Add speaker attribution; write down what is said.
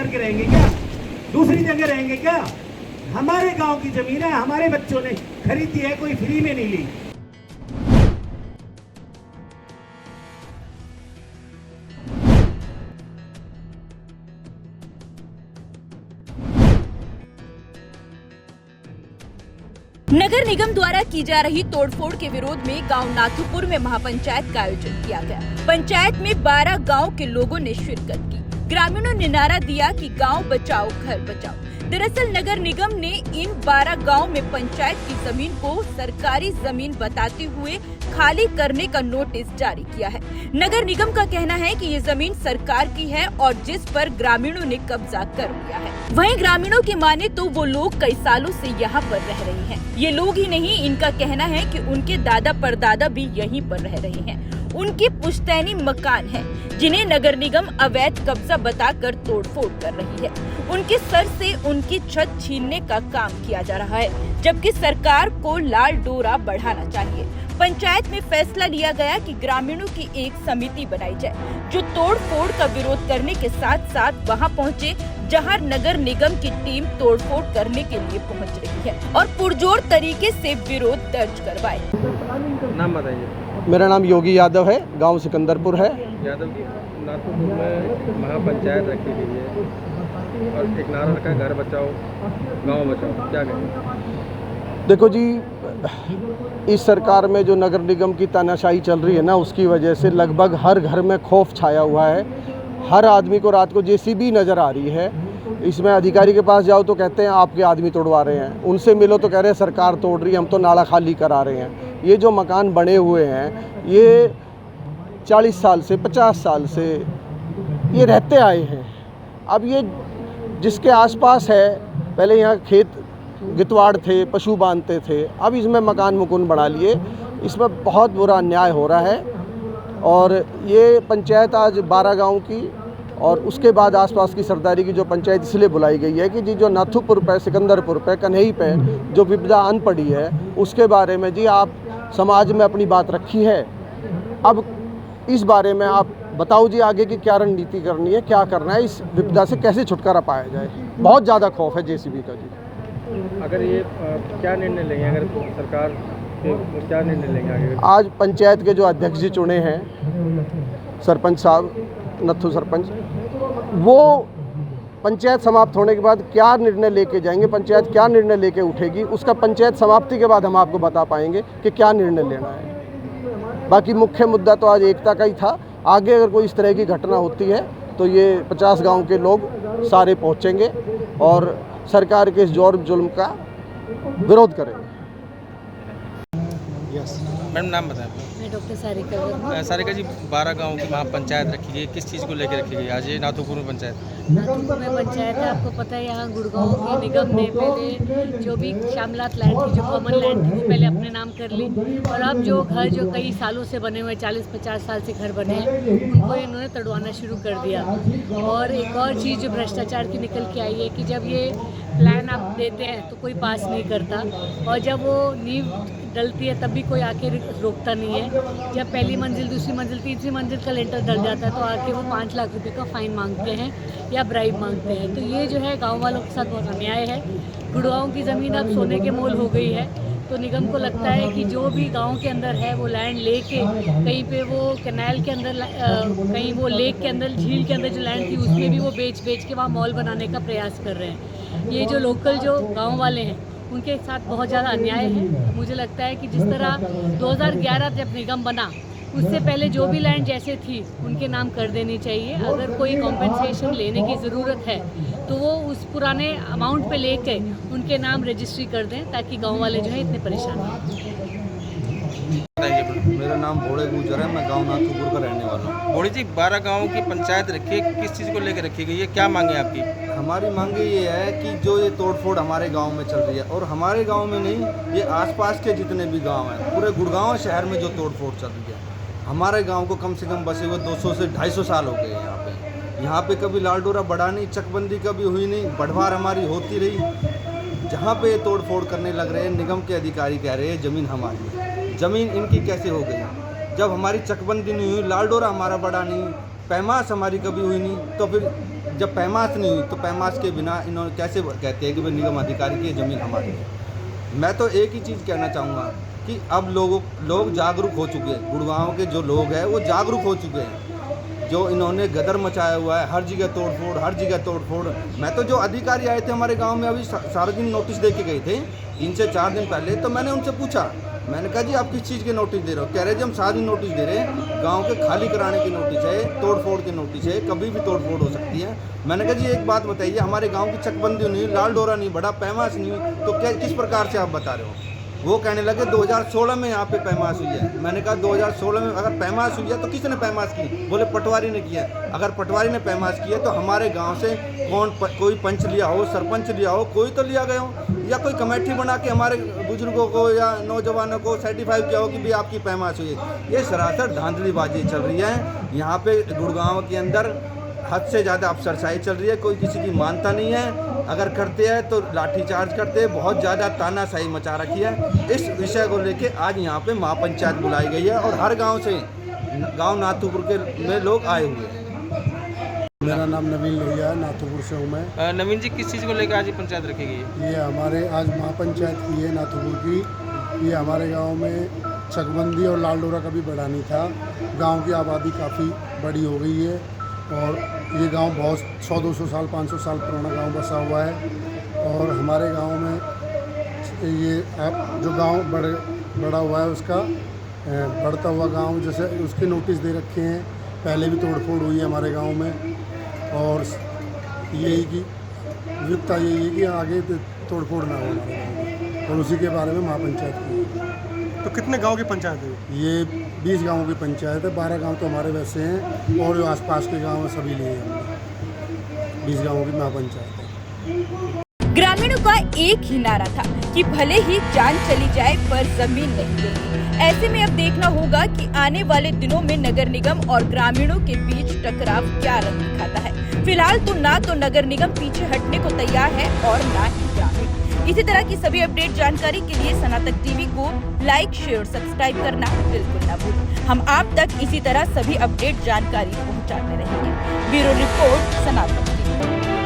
Speaker 1: निकाल के रहेंगे क्या? दूसरी जगह रहेंगे क्या? हमारे गांव की जमीन है, हमारे बच्चों ने खरीदी है, कोई फ्री में नहीं ली।
Speaker 2: नगर निगम द्वारा की जा रही तोड़फोड़ के विरोध में गांव नाथुपुर में महापंचायत का आयोजन किया गया। पंचायत में 12 गांव के लोगों ने शिरकत की। ग्रामीणों ने नारा दिया कि गांव बचाओ घर बचाओ। दरअसल नगर निगम ने इन 12 गांव में पंचायत की जमीन को सरकारी जमीन बताते हुए खाली करने का नोटिस जारी किया है। नगर निगम का कहना है कि ये जमीन सरकार की है और जिस पर ग्रामीणों ने कब्जा कर लिया है। वहीं ग्रामीणों की माने तो वो लोग कई सालों से यहाँ पर रह रहे हैं। ये लोग ही नहीं, इनका कहना है कि उनके दादा परदादा भी यहीं पर रह रहे हैं। उनकी पुश्तैनी मकान है जिन्हें नगर निगम अवैध कब्जा बताकर तोड़फोड़ कर रही है। उनके सर से उनकी छत छीनने का काम किया जा रहा है, जबकि सरकार को लाल डोरा बढ़ाना चाहिए। पंचायत में फैसला लिया गया कि ग्रामीणों की एक समिति बनाई जाए जो तोड़फोड़ का विरोध करने के साथ साथ वहां पहुंचे जहां नगर निगम की टीम तोड़फोड़ करने के लिए पहुंच रही है और पुरजोर तरीके से विरोध दर्ज करवाए।
Speaker 3: नाम बताइए।
Speaker 4: मेरा नाम योगी यादव है, गांव सिकंदरपुर है।
Speaker 3: यादव जी, नाथुपुर में महापंचायत रखी गई है और एक नारा रखा है, घर बचाओ गांव बचाओ, क्या कहें?
Speaker 4: देखो जी, इस सरकार में जो नगर निगम की तानाशाही चल रही है ना, उसकी वजह से लगभग हर घर में खौफ छाया हुआ है। हर आदमी को रात को जेसीबी नज़र आ रही है। इसमें अधिकारी के पास जाओ तो कहते हैं आपके आदमी तोड़वा रहे हैं, उनसे मिलो तो कह रहे हैं सरकार तोड़ रही है, हम तो नाला खाली करा रहे हैं। ये जो मकान बने हुए हैं ये 40 साल से 50 साल से ये रहते आए हैं। अब ये जिसके आसपास है, पहले यहाँ खेत गितवाड़ थे, पशु बांधते थे, अब इसमें मकान मुकुन बना लिए। इसमें बहुत बुरा अन्याय हो रहा है और ये पंचायत आज 12 गांव की और उसके बाद आसपास की सरदारी की जो पंचायत इसलिए बुलाई गई है कि जी जो नाथुपुर पे, सिकंदरपुर पे, कन्हई पे जो विपदा आन पड़ी है उसके बारे में जी आप समाज में अपनी बात रखी है। अब इस बारे में आप बताओ जी आगे की क्या रणनीति करनी है, क्या करना है, इस विपदा से कैसे छुटकारा पाया जाए। बहुत ज़्यादा खौफ है जेसीबी का जी।
Speaker 3: अगर ये क्या निर्णय लेंगे, अगर सरकार के क्या निर्णय लेंगे आगे?
Speaker 4: आज पंचायत के जो अध्यक्ष जी चुने हैं, सरपंच साहब, नत्थु सरपंच, वो पंचायत समाप्त होने के बाद क्या निर्णय लेके जाएंगे, पंचायत क्या निर्णय लेके उठेगी, उसका पंचायत समाप्ति के बाद हम आपको बता पाएंगे कि क्या निर्णय लेना है। बाकी मुख्य मुद्दा तो आज एकता का ही था। आगे अगर कोई इस तरह की घटना होती है तो ये 50 गांव के लोग सारे पहुंचेंगे और सरकार के इस जोर जुल्म का विरोध करेंगे।
Speaker 3: मैडम नाम बताएं।
Speaker 5: मैं डॉक्टर सारिका वर्मा।
Speaker 3: सारिका जी, 12 गांव की महापंचायत रखी गई, किस चीज़ को लेकर रखी गई आज ये नाथुपुर में पंचायत?
Speaker 5: नाथुपुर में पंचायत है, आपको पता है यहाँ गुड़गांव के निगम ने पहले जो भी शामलात लैंड थी, जो कॉमन लैंड थी, वो पहले अपने नाम कर ली और अब जो घर जो कई सालों से बने हुए 40-50 साल से घर बने हैं उनको इन्होंने तड़वाना शुरू कर दिया। और एक और चीज़ जो भ्रष्टाचार की निकल के आई है कि जब ये प्लान आप देते हैं तो कोई पास नहीं करता और जब वो नींव डलती है तब भी कोई आके रोकता नहीं है। जब पहली मंजिल, दूसरी मंजिल, तीसरी मंजिल का लेंटर डल जाता है तो आके वो 5 लाख रुपए का फाइन मांगते हैं या ब्राइब मांगते हैं। तो ये जो है गांव वालों के साथ बहुत अन्याय है। गुड़गांव की ज़मीन अब सोने के मोल हो गई है, तो निगम को लगता है कि जो भी गांव के अंदर है वो लैंड लेके कहीं पे वो कैनाल के अंदर, कहीं वो लेक के अंदर, झील के अंदर जो लैंड थी उसमें भी वो बेच के वहाँ मॉल बनाने का प्रयास कर रहे हैं। ये जो लोकल जो गाँव वाले हैं उनके साथ बहुत ज़्यादा अन्याय है। मुझे लगता है कि जिस तरह 2011 जब निगम बना उससे पहले जो भी लैंड जैसे थी उनके नाम कर देनी चाहिए। अगर कोई कॉम्पेंसेशन लेने की ज़रूरत है तो वो उस पुराने अमाउंट पे लेके उनके नाम रजिस्ट्री कर दें ताकि गांव वाले जो है इतने परेशान हैं।
Speaker 6: मेरा नाम भोड़े गुजर है, मैं गांव नाथुपुर का रहने वाला हूँ।
Speaker 3: भोड़ी जी, 12 गाँव की पंचायत रखी है, किस चीज़ को लेकर रखी गई है, क्या मांगे आपकी?
Speaker 6: हमारी मांगे ये है कि जो ये तोड़फोड़ हमारे गांव में चल रही है और हमारे गांव में नहीं, ये आसपास के जितने भी गांव हैं, पूरे गुड़गांव शहर में जो तोड़फोड़ चल रही है, हमारे गांव को कम से कम बसे हुए 200 से 250 साल हो गए हैं। यहाँ पे कभी लाल डोरा बढ़ा नहीं, चकबंदी कभी हुई नहीं, बढ़वार हमारी होती रही। जहाँ पे तोड़फोड़ करने लग रहे हैं, निगम के अधिकारी कह रहे हैं ज़मीन हमारी है। ज़मीन इनकी कैसे हो गई? जब हमारी चकबंदी नहीं हुई, लाल डोरा हमारा बढ़ा नहीं, पैमाश हमारी कभी हुई नहीं, तो फिर जब पैमाश नहीं हुई तो पैमाश के बिना इन्होंने कैसे कहते हैं कि भाई निगम अधिकारी की ज़मीन हमारी है। मैं तो एक ही चीज़ कहना चाहूँगा कि अब लोग जागरूक हो चुके हैं। गुड़गांव के जो लोग हैं वो जागरूक हो चुके हैं। जो इन्होंने गदर मचाया हुआ है, हर जगह तोड़फोड़, हर जगह तोड़फोड़। मैं तो जो अधिकारी आए थे हमारे गांव में अभी सार्वजनिक नोटिस दे के गए थे 3 से 4 दिन पहले, तो मैंने उनसे पूछा, मैंने कहा जी आप किस चीज़ के नोटिस दे रहे हो? कह रहे जी हम सार्वजनिक नोटिस दे रहे हैं, गांव के खाली कराने की नोटिस है, तोड़फोड़ की नोटिस है, कभी भी तोड़फोड़ हो सकती है। मैंने कहा जी एक बात बताइए, हमारे गाँव की चकबंदी नहीं, लाल डोरा नहीं बढ़ा, पैमाश नहीं हुई, तो क्या किस प्रकार से आप बता रहे हो? वो कहने लगे 2016 में यहाँ पे पैमाश हुई है। मैंने कहा 2016 में अगर पैमाश हुई है तो किसने पैमाश की? बोले पटवारी ने किया। अगर पटवारी ने पैमाश किया तो हमारे गांव से कोई पंच लिया हो, सरपंच लिया हो, कोई तो लिया गया हो, या कोई कमेटी बना के हमारे बुजुर्गों को या नौजवानों को सर्टिफाई किया हो कि भाई आपकी पैमाश हुई है। ये सरासर धांधलीबाजी चल रही है यहाँ पे गुड़गांव के अंदर। हद से ज़्यादा अफसरशाही चल रही है, कोई किसी की मानता नहीं है। अगर करते हैं तो लाठीचार्ज करते हैं, बहुत ज़्यादा तानाशाही मचा रखी है। इस विषय को लेके आज यहाँ पे महापंचायत बुलाई गई है और हर गांव से गांव नाथूपुर के में लोग आए हुए हैं।
Speaker 7: मेरा नाम नवीन लोहिया है, नाथूपुर से हूँ मैं।
Speaker 3: नवीन जी, किस चीज़ को लेकर आज ये पंचायत रखी गई है?
Speaker 7: ये हमारे आज महापंचायत की है नाथूपुर की। ये हमारे गांव में चकबंदी और लाल डोरा कभी बढ़ा नहीं था। गांव की आबादी काफ़ी बड़ी हो गई है और ये गांव बहुत 100-200 साल 500 साल पुराना गांव बसा हुआ है। और हमारे गांव में ये जो गांव बड़ा हुआ है उसका बढ़ता हुआ गांव जैसे उसके नोटिस दे रखे हैं। पहले भी तोड़फोड़ हुई है हमारे गांव में और यही की विपता यही है कि आगे तोड़फोड़ ना हो हमारे गाँव में, और उसी के बारे में महापंचायत की।
Speaker 8: तो कितने गांव की पंचायत है
Speaker 7: ये? 20 गांवों की पंचायत है। 12 गांव तो हमारे वैसे हैं और जो आसपास के गांव हैं सभी लिए हैं। 20 गांवों की महापंचायत है।
Speaker 2: ग्रामीणों का एक ही नारा था कि भले ही जान चली जाए पर जमीन नहीं देंगे। ऐसे में अब देखना होगा कि आने वाले दिनों में नगर निगम और ग्रामीणों के बीच टकराव क्या रंग दिखाता है। फिलहाल तो नगर निगम पीछे हटने को तैयार है और ना ही ग्रामीण। इसी तरह की सभी अपडेट जानकारी के लिए सनातक टीवी को लाइक, शेयर, सब्सक्राइब करना बिल्कुल न भूलें। हम आप तक इसी तरह सभी अपडेट जानकारी पहुंचाते रहेंगे। ब्यूरो रिपोर्ट, सनातक टीवी।